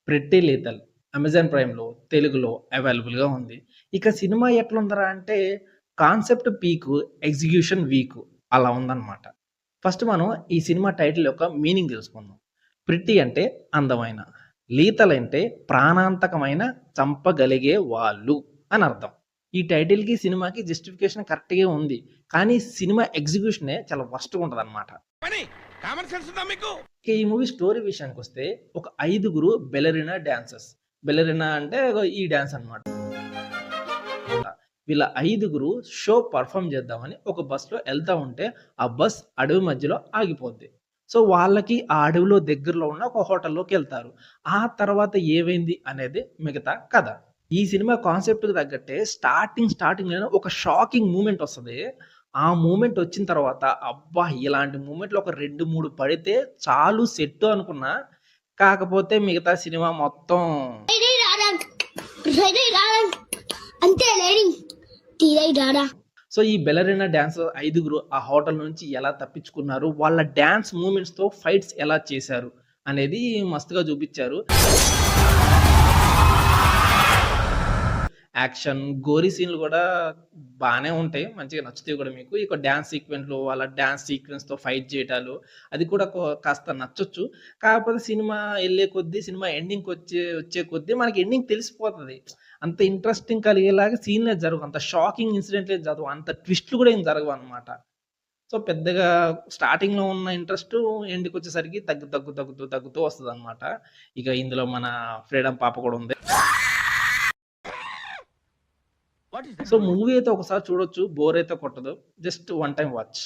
'Pretty lethal' Amazon ప్రైమ్‌లో తెలుగులో అవైలబుల్‌గా ఉంది. ఇక సినిమా ఎట్లుందిరా అంటే కాన్సెప్ట్ పీకు, ఎగ్జిక్యూషన్ వీకు అలా ఉందన్నమాట. ఫస్ట్ మనం ఈ సినిమా టైటిల్ యొక్క మీనింగ్ తెలుసుకుందాం. 'ప్రిట్టి' అంటే అందమైన, 'లీతల్' అంటే ప్రాణాంతకమైన, చంపగలిగే వాళ్ళు అని అర్థం. ఈ టైటిల్‌కి, సినిమాకి జస్టిఫికేషన్ కరెక్ట్‌గే ఉంది. కానీ సినిమా ఎగ్జిక్యూషనే చాలా వరస్ట్‌గా ఉంటదన్నమాట. పని కామన్ సెన్స్ ఉందా మీకు? ఇక ఈ మూవీ స్టోరీ విషయానికొస్తే ఒక ఐదుగురు బెలెరినా డాన్సర్స్. బెలెరినా అంటే ఈ డాన్స్ అన్నమాట. వీళ్ళ ఐదుగురు షో పెర్ఫార్మ్ చేద్దామని ఒక బస్‌లో ఎళ్తా ఉంటే, ఆ బస్ అడవి మధ్యలో ఆగిపోద్ది. సో, వాళ్ళకి ఆ అడవిలో దగ్గరలో ఉన్న ఒక హోటల్‌లోకెళ్తారు. ఆ తర్వాత ఏమైంది అనేది మిగతా కథ. ఈ సినిమా కాన్సెప్ట్‌కి తగ్గట్టే స్టార్టింగ్‌లోనే ఒక షాకింగ్ మూమెంట్ ఒస్తది. ఆ మూమెంట్ ఒచ్చిన తర్వాత అబ్బా! ఇలాంటి మూమెంట్‌లు ఒక 2, 3 పడితే చాలు సెట్టు అనుకున్నా. కాకపోతే మిగతా సినిమా మొత్తం అంతే లేడీ తీరై రారా. సో, ఈ బెలెరినా డాన్సర్ ఐదుగురు ఆ హోటల్ నుంచి ఎలా తప్పించుకున్నారు? వాళ్ళ డాన్స్ మూవ్‌మెంట్స్‌తో ఫైట్స్ ఎలా చేశారు? అనేది మస్తుగా చూపిచ్చారు. యాక్షన్, గోరీ సీన్‌లు గూడా బానే ఉంటాయి. మంచిగా నచ్చుతాయి గూడా మీకు. ఇక డాన్స్ సీక్వెన్స్‌లు వాళ్ళ డాన్స్ సీక్వెన్స్‌తో ఫైట్ జేయటాలు అది కూడా కాస్త నచ్చొచ్చు. కాకపోతే సినిమా ఎళ్ళే కొద్దీ, సినిమా వచ్చే కొద్దీ మనకి ఎండింగ్ తెలిసిపోతది. అంత ఇంట్రెస్టింగ్ కలిగేలాగా సీన్‌లే జరగవు. అంత షాకింగ్ ఇన్సిడెంట్‌లే జరగవు. అంత ట్విస్ట్‌లు గూడా ఏం జరగవనమాట. సో, పెద్దగా స్టార్టింగ్‌లో ఉన్న ఇంట్రెస్టు ఎండ్‌కొచ్చేసరికి తగ్గుతూ వస్తదనమాట. ఇక ఇందులో మన ఫ్రీడమ్ పాప కూడా ఉంది. What is that so, noise? Movie అయితే ఒకసారి చూడొచ్చు. బోర్ అయితే కొట్టదు. Just one time watch.